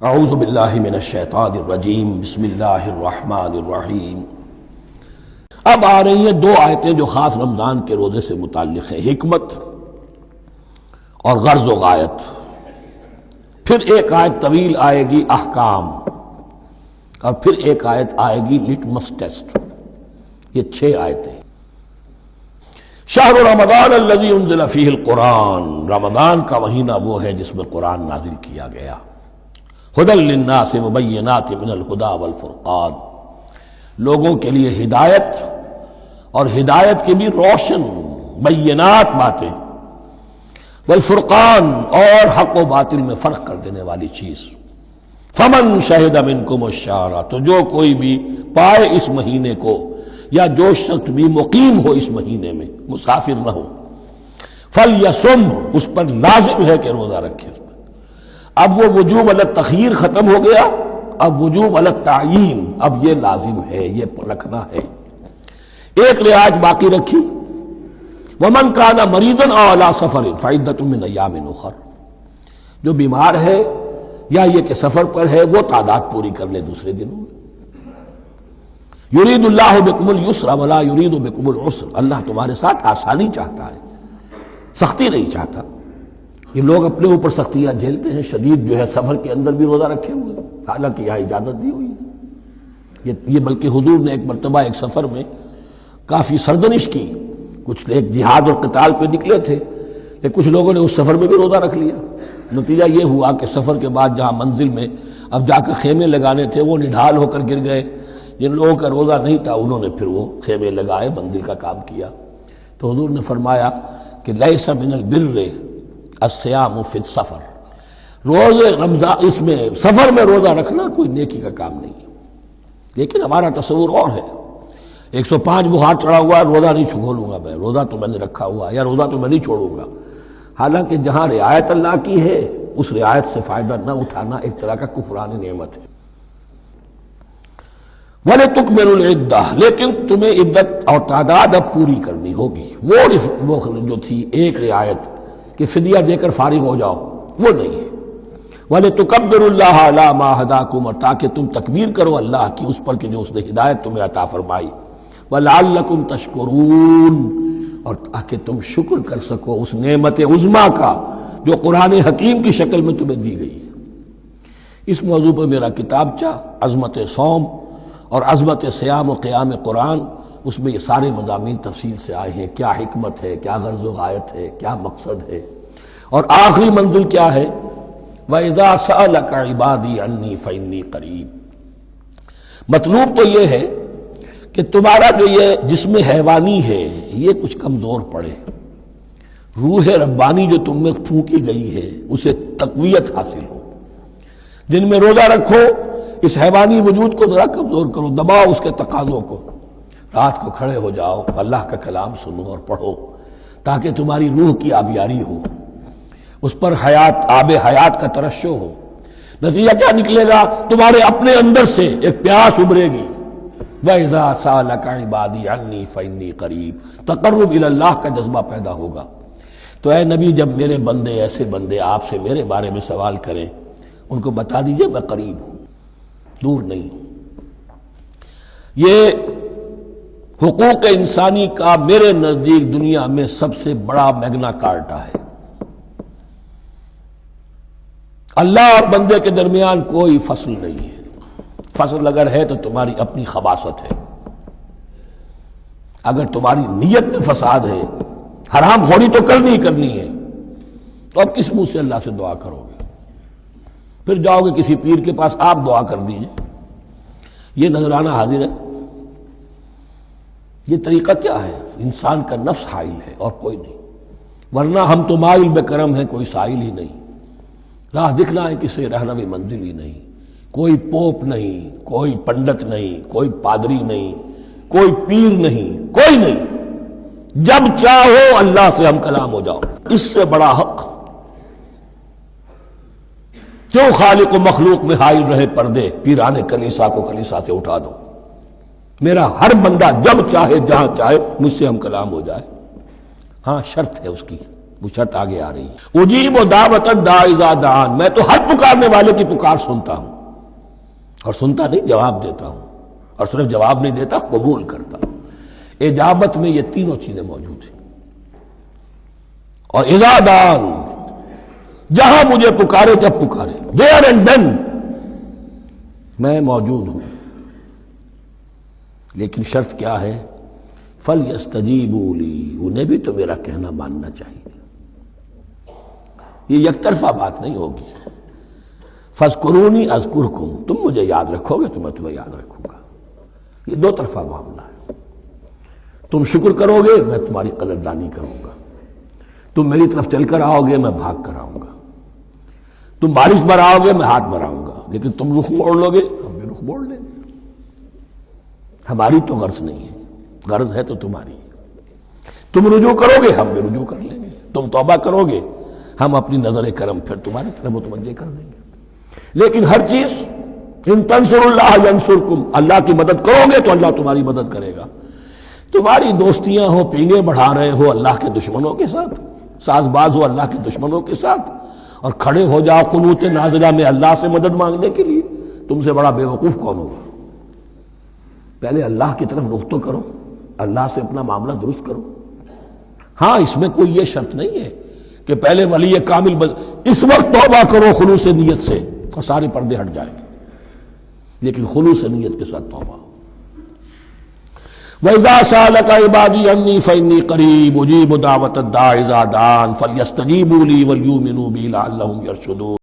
اعوذ باللہ من الشیطان الرجیم، بسم اللہ الرحمن الرحیم۔ اب آ رہی ہیں دو آیتیں جو خاص رمضان کے روزے سے متعلق ہیں، حکمت اور غرض و غایت۔ پھر ایک آیت طویل آئے گی احکام، اور پھر ایک آیت آئے گی لٹمس ٹیسٹ۔ یہ 6 آیتیں۔ شہر رمضان الذی انزل فیہ القرآن، رمضان کا مہینہ وہ ہے جس میں قرآن نازل کیا گیا۔ ہدی للناس وبینات من الہدی والفرقان، لوگوں کے لیے ہدایت، اور ہدایت کی بھی روشن بینات باتیں، والفرقان، اور حق و باطل میں فرق کر دینے والی چیز۔ فمن شہد منکم الشہر، تو جو کوئی بھی پائے اس مہینے کو، یا جو شخص بھی مقیم ہو اس مہینے میں، مسافر نہ ہو، فلیصم، اس پر لازم ہے کہ روزہ رکھے۔ اب وہ وجوب علی التخییر ختم ہو گیا، اب وجوب علی التعیین، اب یہ لازم ہے، یہ رکھنا ہے۔ ایک رعایت باقی رکھی، ومن کان مریضا او علی سفر فعدۃ من ایام اخر، جو بیمار ہے یا یہ کہ سفر پر ہے وہ تعداد پوری کر لے دوسرے دنوں میں۔ یرید اللہ بکم الیسر ولا یرید بکم العسر، اللہ تمہارے ساتھ آسانی چاہتا ہے، سختی نہیں چاہتا۔ یہ لوگ اپنے اوپر سختیاں جھیلتے ہیں، شدید جو ہے سفر کے اندر بھی روزہ رکھے ہوئے، حالانکہ یہاں اجازت دی ہوئی ہے۔ یہ بلکہ حضور نے ایک مرتبہ ایک سفر میں کافی سرزنش کی، کچھ ایک جہاد اور قتال پہ نکلے تھے، لیکن کچھ لوگوں نے اس سفر میں بھی روزہ رکھ لیا۔ نتیجہ یہ ہوا کہ سفر کے بعد جہاں منزل میں اب جا کر خیمے لگانے تھے، وہ نڈھال ہو کر گر گئے۔ جن لوگوں کا روزہ نہیں تھا انہوں نے پھر وہ خیمے لگائے، منزل کا کام کیا۔ تو حضور نے فرمایا کہ لیس من البر الصیام فی السفر، روزے رمضان اس میں سفر میں روزہ رکھنا کوئی نیکی کا کام نہیں ہے۔ لیکن ہمارا تصور اور ہے، 105 بخار چڑھا ہوا ہے، روزہ نہیں چھوڑوں گا میں، روزہ تو میں نے رکھا ہوا ہے، یا روزہ تو میں نہیں چھوڑوں گا۔ حالانکہ جہاں رعایت اللہ کی ہے اس رعایت سے فائدہ نہ اٹھانا ایک طرح کا کفران نعمت ہے۔ وَلِتُكْمِلُوا الْعِدَّةَ، لیکن تمہیں عدت اور تعداد اب پوری کرنی ہوگی۔ وہ جو تھی ایک رعایت کہ فدیہ دے کر فارغ ہو جاؤ، وہ نہیں ہے۔ وَلِتُكَبِّرُوا اللَّهَ عَلَىٰ مَا هَدَاكُمْ، اور تاکہ تم تکبیر کرو اللہ کی اس پر کہ جو اس نے ہدایت تمہیں عطا فرمائی۔ وَلَعَلَّكُمْ تَشْكُرُونَ، اور تاکہ تم شکر کر سکو اس نعمت عظمیٰ کا جو قرآن حکیم کی شکل میں تمہیں دی گئی۔ اس موضوع پر میرا کتابچہ عظمت صوم اور عظمت صیام و قیام قرآن، اس میں یہ سارے مضامین تفصیل سے آئے ہیں، کیا حکمت ہے، کیا غرض و غایت ہے، کیا مقصد ہے، اور آخری منزل کیا ہے، وَإِذَا سَأَلَكَ عِبَادِي عَنِّي فَإِنِّي قَرِيبٌ۔ مطلوب تو یہ ہے کہ تمہارا جو یہ جسم حیوانی ہے یہ کچھ کمزور پڑے، روح ربانی جو تم میں پھونکی گئی ہے اسے تقویت حاصل ہو۔ دن میں روزہ رکھو، اس حیوانی وجود کو ذرا کمزور کرو، دباؤ اس کے تقاضوں کو، رات کو کھڑے ہو جاؤ، اللہ کا کلام سنو اور پڑھو، تاکہ تمہاری روح کی آبیاری ہو، اس پر آب حیات کا ترشح ہو۔ نتیجہ کیا نکلے گا؟ تمہارے اپنے اندر سے ایک پیاس ابھرے گی۔ وَإِذَا سَأَلَكَ عِبَادِي عَنِّي فَإِنِّي قَرِيبٌ، تقرب الی اللہ کا جذبہ پیدا ہوگا۔ تو اے نبی، جب میرے بندے، ایسے بندے آپ سے میرے بارے میں سوال کریں، ان کو بتا دیجئے میں قریب ہوں، دور نہیں ہوں۔ یہ حقوق انسانی کا میرے نزدیک دنیا میں سب سے بڑا میگنا کارٹا ہے۔ اللہ اور بندے کے درمیان کوئی فصل نہیں ہے، فصل اگر ہے تو تمہاری اپنی خباثت ہے۔ اگر تمہاری نیت میں فساد ہے، حرام خوری تو کرنی ہی کرنی ہے، تو اب کس منہ سے اللہ سے دعا کرو گے؟ پھر جاؤ گے کسی پیر کے پاس، آپ دعا کر دیجئے، یہ نذرانہ حاضر ہے۔ یہ طریقہ کیا ہے؟ انسان کا نفس حائل ہے اور کوئی نہیں، ورنہ ہم تو مائل بے کرم ہیں، کوئی سائل ہی نہیں، راہ دکھنا ہے کسی رہنوی منزل ہی نہیں، کوئی پوپ نہیں، کوئی پنڈت نہیں، کوئی پادری نہیں، کوئی پیر نہیں، کوئی نہیں۔ جب چاہو اللہ سے ہم کلام ہو جاؤ، اس سے بڑا حق کیوں خالق و مخلوق میں حائل رہے پردے، پیران کلیسا کو کلیسا سے اٹھا دو۔ میرا ہر بندہ جب چاہے جہاں چاہے مجھ سے ہم کلام ہو جائے۔ ہاں شرط ہے اس کی، وہ شرط آگے آ رہی ہے، اجیب دعوت الداعی اذا دعان، میں تو ہر پکارنے والے کی پکار سنتا ہوں، اور سنتا نہیں جواب دیتا ہوں، اور صرف جواب نہیں دیتا قبول کرتا ہوں۔ اجابت میں یہ تینوں چیزیں موجود ہیں۔ اور اذا دعان، جہاں مجھے پکارے جب پکارے، دیر اینڈ دین میں موجود ہوں، لیکن شرط کیا ہے؟ فَلْيَسْتَجِيبُوا لِي، انہیں بھی تو میرا کہنا ماننا چاہیے، یہ یک طرفہ بات نہیں ہوگی۔ فَاذْكُرُونِي أَذْكُرْكُمْ، تم مجھے یاد رکھو گے تو میں تمہیں یاد رکھوں گا، یہ دو طرفہ معاملہ ہے۔ تم شکر کرو گے میں تمہاری قدردانی کروں گا، تم میری طرف چل کر آؤ گے میں بھاگ کر آؤں گا، تم بارش برآؤ گے میں ہاتھ بڑھاؤں گا، لیکن تم رخ موڑ لو گے ہم بھی رخ موڑ لیں گے۔ ہماری تو غرض نہیں ہے، غرض ہے تو تمہاری، تم رجوع کرو گے ہم بھی رجوع کر لیں گے، تم توبہ کرو گے ہم اپنی نظر کرم پھر تمہاری طرف متوجہ کر دیں گے۔ لیکن ہر چیز ان تنصر اللہ ینصرکم، اللہ کی مدد کرو گے تو اللہ تمہاری مدد کرے گا۔ تمہاری دوستیاں ہو، پینگے بڑھا رہے ہو اللہ کے دشمنوں کے ساتھ، ساز باز ہو اللہ کے دشمنوں کے ساتھ، اور کھڑے ہو جاؤ قنوت نازلہ میں اللہ سے مدد مانگنے کے لیے، تم سے بڑا بے وقوف کون ہوگا؟ پہلے اللہ کی طرف رخ تو کرو، اللہ سے اپنا معاملہ درست کرو۔ ہاں اس میں کوئی یہ شرط نہیں ہے کہ پہلے ولی کامل اس وقت توبہ کرو خلوص نیت سے اور سارے پردے ہٹ جائیں گے، لیکن خلوص نیت کے ساتھ توبہ ہو۔ وَإِذَا سَأَلَكَ عِبَادِي عَنِّي فَإِنِّي قَرِيبٌ أُجِيبُ دَعْوَةَ الدَّاعِ إِذَا دَعَانِ فَلْيَسْتَجِيبُوا لِي وَلْيُؤْمِنُوا بِي لَعَلَّهُمْ يَرْشُدُونَ۔